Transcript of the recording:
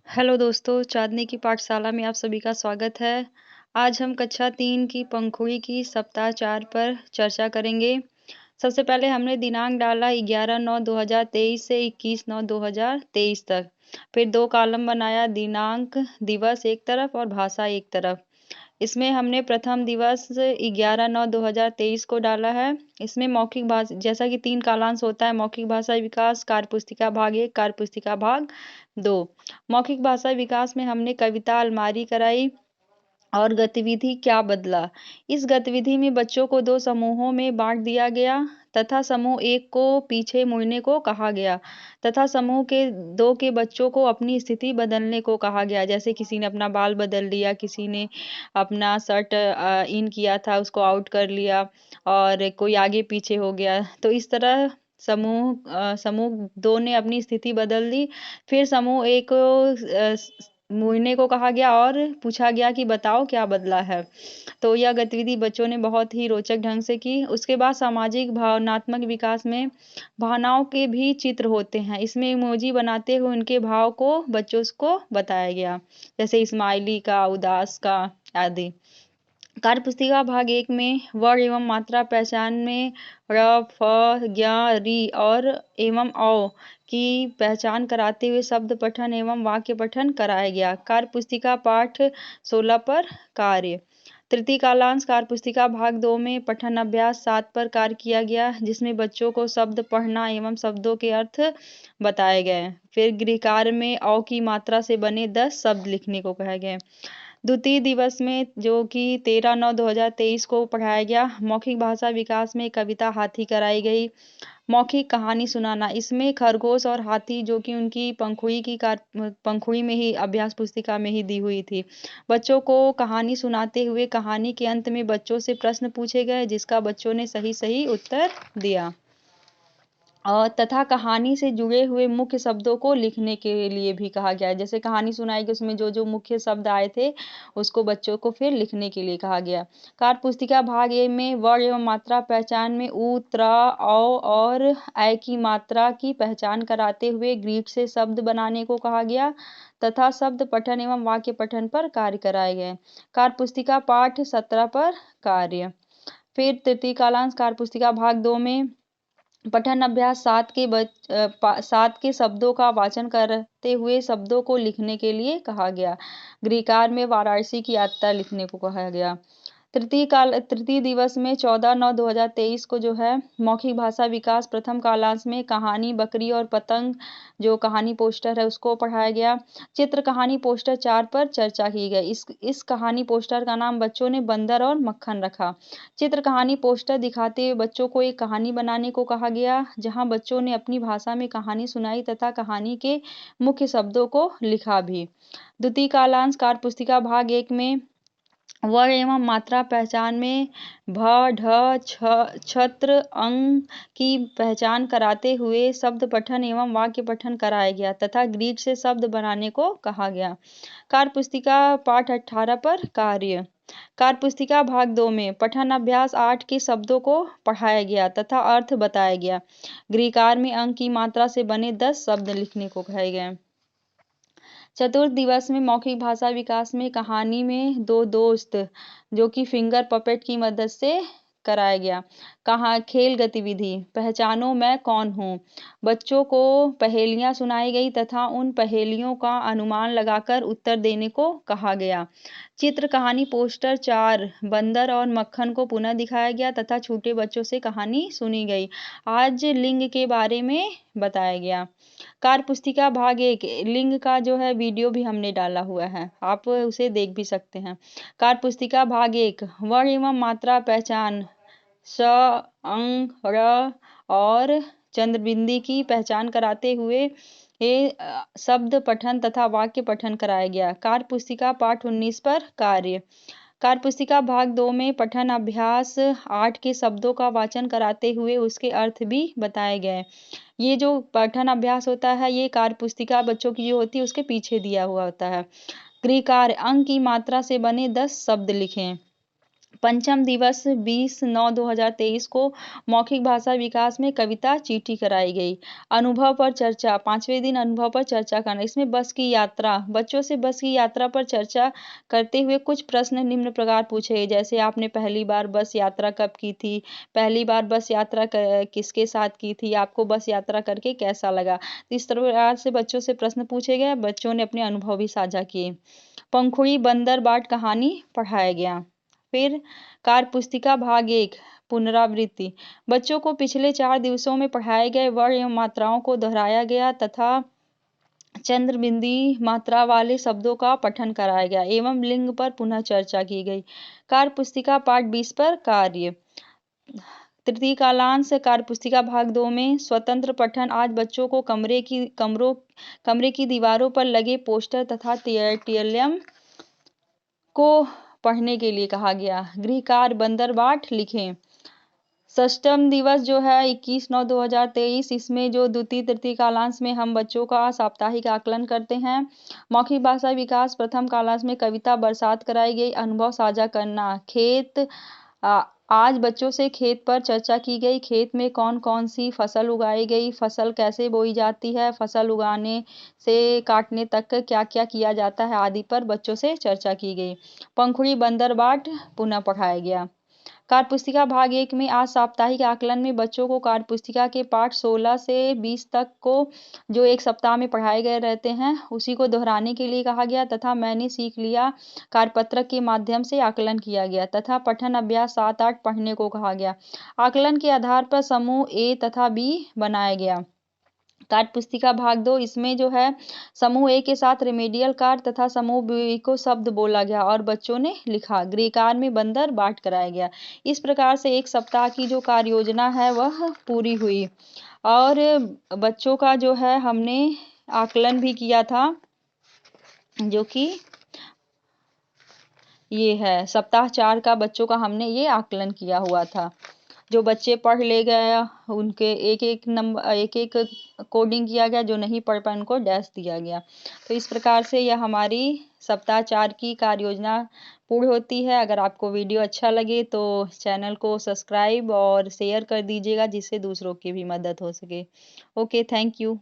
Hello दोस्तों, चाँदनी की पाठशाला में आप सभी का स्वागत है। आज हम कक्षा 3 की पंखुड़ी की सप्ताह 4 पर चर्चा करेंगे। सबसे पहले हमने दिनांक डाला 11/9/2023 से 21/9/2023 तक। फिर 2 कॉलम बनाया, दिनांक, दिवस एक तरफ और भाषा एक तरफ। इसमें हमने प्रथम दिवस 11/9/2023 को डाला है। इसमें मौखिक भाषा जैसा कि 3 कालांश होता है, मौखिक भाषा विकास, कार्यपुस्तिका भाग 1, कार्यपुस्तिका भाग 2। मौखिक भाषा विकास में हमने कविता अलमारी कराई और गतिविधि क्या बदला। इस गतिविधि में बच्चों को 2 समूहों में बांट दिया गया तथा समूह 1 को पीछे मुड़ने को कहा गया तथा समूह के 2 के बच्चों को अपनी स्थिति बदलने को कहा गया। जैसे किसी ने अपना बाल बदल लिया, किसी ने अपना शर्ट इन किया था उसको आउट कर लिया और कोई आगे पीछे हो गया। तो इस तरह समूह 2 ने अपनी स्थिति बदल दी। फिर समूह 1 को मुड़ने को कहा गया और पूछा गया कि बताओ क्या बदला है। तो यह गतिविधि बच्चों ने बहुत ही रोचक ढंग से की। उसके बाद सामाजिक भावनात्मक विकास में भावनाओं के भी चित्र होते हैं। इसमें इमोजी बनाते हुए उनके भाव को बच्चों को बताया गया, जैसे स्माइली का, उदास का आदि। कार्यपुस्तिका भाग 1 में वर्ण एवं मात्रा पहचान में र, फ, ज्ञ, रि और एवं औ की पहचान कराते हुए शब्द पठन एवं वाक्य पठन कराया गया। कार्यपुस्तिका पाठ 16 पर कार्य। तृतीय कालांश कार्यपुस्तिका भाग 2 में पठन अभ्यास 7 पर कार्य किया गया, जिसमें बच्चों को शब्द पढ़ना एवं शब्दों के अर्थ बताए गए। फिर गृह कार्य में औ की मात्रा से बने 10 शब्द लिखने को कहे गए। द्वितीय दिवस में जो कि 13/9/2023 को पढ़ाया गया, मौखिक भाषा विकास में कविता हाथी कराई गई। मौखिक कहानी सुनाना, इसमें खरगोश और हाथी जो कि उनकी पंखुड़ी में ही अभ्यास पुस्तिका में ही दी हुई थी। बच्चों को कहानी सुनाते हुए कहानी के अंत में बच्चों से प्रश्न पूछे गए, जिसका बच्चों ने सही सही उत्तर दिया और तथा कहानी से जुड़े हुए मुख्य शब्दों को लिखने के लिए भी कहा गया है। जैसे कहानी सुनाई गई, उसमें जो जो मुख्य शब्द आए थे उसको बच्चों को फिर लिखने के लिए कहा गया। कार्यपुस्तिका भाग ए में वर्ण एवं मात्रा पहचान में उ, त्र, औ और ऐ की मात्रा की पहचान कराते हुए ग्रीक से शब्द बनाने को कहा गया तथा शब्द पठन एवं वाक्य पठन पर कार्य कराए गए। कार्यपुस्तिका पाठ 17 पर कार्य। फिर तृतीय कालांश कार्यपुस्तिका भाग 2 में पठन अभ्यास 7 के शब्दों का वाचन करते हुए शब्दों को लिखने के लिए कहा गया। गृह कार्य में वाराणसी की यात्रा लिखने को कहा गया। तृतीय दिवस में 14/9/2023 को जो है मौखिक भाषा विकास प्रथम कालांश में कहानी बकरी और पतंग जो कहानी पोस्टर है उसको पढ़ाया गया। चित्र कहानी पोस्टर 4 पर चर्चा की गई। इस कहानी पोस्टर का नाम बच्चों ने बंदर और मक्खन रखा। चित्र कहानी पोस्टर दिखाते हुए बच्चों को एक कहानी बनाने को कहा गया, जहां बच्चों ने अपनी भाषा में कहानी सुनाई तथा कहानी के मुख्य शब्दों को लिखा भी। द्वितीय कालांश कार्यपुस्तिका भाग 1 में वर्ण एवं मात्रा पहचान में भ, ढ, छत्र, अंग की पहचान कराते हुए शब्द पठन एवं वाक्य पठन कराया गया तथा ग्रीक से शब्द बनाने को कहा गया। कार्यपुस्तिका पाठ 18 पर कार्य। कार्यपुस्तिका भाग 2 में पठन अभ्यास 8 के शब्दों को पढ़ाया गया तथा अर्थ बताया गया। गृह कार्य में अंक की मात्रा से बने 10 शब्द लिखने को कहे गए। चतुर्थ दिवस में मौखिक भाषा विकास में कहानी में 2 दोस्त जो कि फिंगर पपेट की मदद से कराया गया। कहाँ खेल गतिविधि, पहचानो मैं कौन हूँ। बच्चों को पहेलियाँ सुनाई गई तथा उन पहेलियों का अनुमान लगाकर उत्तर देने को कहा गया। चित्र कहानी पोस्टर 4 बंदर और मक्खन को पुनः दिखाया गया तथा छोटे बच्चों से कहानी सुनी गई। आज लिंग के बारे में बताया गया। कार्यपुस्तिका भाग 1 लिंग का जो है वीडियो भी हमने डाला हुआ है, आप उसे देख भी सकते हैं। कार्यपुस्तिका भाग 1 वर्ण एवं मात्रा पहचान स, अंग, र और चंद्रबिंदी की पहचान कराते हुए शब्द पठन तथा वाक्य पठन कराया गया। कार्यपुस्तिका पाठ 19 पर कार्य। कार्यपुस्तिका भाग 2 में पठन अभ्यास 8 के शब्दों का वाचन कराते हुए उसके अर्थ भी बताए गए। ये जो पठन अभ्यास होता है ये कार्यपुस्तिका बच्चों की जो होती है उसके पीछे दिया हुआ होता है। गृह कार्य अंक की मात्रा से बने 10 शब्द लिखें। पंचम दिवस 20/9/2023 को मौखिक भाषा विकास में कविता चीटी कराई गई। अनुभव पर चर्चा, 5वें दिन अनुभव पर चर्चा करना। इसमें बस की यात्रा, बच्चों से बस की यात्रा पर चर्चा करते हुए कुछ प्रश्न निम्न प्रकार पूछे गए, जैसे आपने पहली बार बस यात्रा कब की थी, पहली बार बस यात्रा किसके साथ की थी, आपको बस यात्रा करके कैसा लगा। तो इस तरह से बच्चों से प्रश्न पूछे गए, बच्चों ने अपने अनुभव भी साझा किए। पंखुड़ी बंदर बाट कहानी पढ़ाया गया। फिर कार्य पुस्तिका भाग 1 पुनरावृत्ति। बच्चों को पिछले 4 दिवसों में पढ़ाए गए वर्ण एवं मात्राओं को दोहराया गया तथा चंद्र बिंदी मात्रा वाले शब्दों का पठन कराया गया एवं लिंग पर पुनः चर्चा की गई। कार्य पुस्तिका पाठ 20 पर कार्य। तृतीय कालांश कार्य पुस्तिका भाग 2 में स्वतंत्र पठन। आज बच्चों को कमरे की दीवारों पर लगे पोस्टर तथा टीएलएम को पढ़ने के लिए कहा गया। गृह कार्य बंदर बाट लिखें। षष्ठम दिवस जो है 21/9/2023, इसमें जो द्वितीय तृतीय कालांश में हम बच्चों का साप्ताहिक आकलन करते हैं। मौखिक भाषा विकास प्रथम कालांश में कविता बरसात कराई गई। अनुभव साझा करना। खेत आज बच्चों से खेत पर चर्चा की गई। खेत में कौन कौन सी फसल उगाई गई, फसल कैसे बोई जाती है, फसल उगाने से काटने तक क्या क्या किया जाता है आदि पर बच्चों से चर्चा की गई। पंखुड़ी बंदर बाट पुनः पढ़ाया गया। कार्य पुस्तिका भाग 1 में आज साप्ताहिक आकलन में बच्चों को कार्य पुस्तिका के पाठ 16 से 20 तक को जो एक सप्ताह में पढ़ाए गए रहते हैं उसी को दोहराने के लिए कहा गया तथा मैंने सीख लिया कार्यपत्रक के माध्यम से आकलन किया गया तथा पठन अभ्यास 7-8 पढ़ने को कहा गया। आकलन के आधार पर समूह ए तथा बी बनाया गया। कार्य पुस्तिका भाग 2, इसमें जो है समूह ए के साथ रेमेडियल कार्य तथा समूह बी को शब्द बोला गया और बच्चों ने लिखा। गृह कार्य में बंदर बाट कराया गया। इस प्रकार से एक सप्ताह की जो कार्य योजना है वह पूरी हुई और बच्चों का जो है हमने आकलन भी किया था, जो कि ये है सप्ताह 4 का बच्चों का हमने ये आकलन किया हुआ था। जो बच्चे पढ़ ले गए उनके एक एक कोडिंग किया गया, जो नहीं पढ़ पाए उनको डैश दिया गया। तो इस प्रकार से यह हमारी सप्ताह 4 की कार्य योजना पूर्ण होती है। अगर आपको वीडियो अच्छा लगे तो चैनल को सब्सक्राइब और शेयर कर दीजिएगा जिससे दूसरों की भी मदद हो सके। Okay, thank you.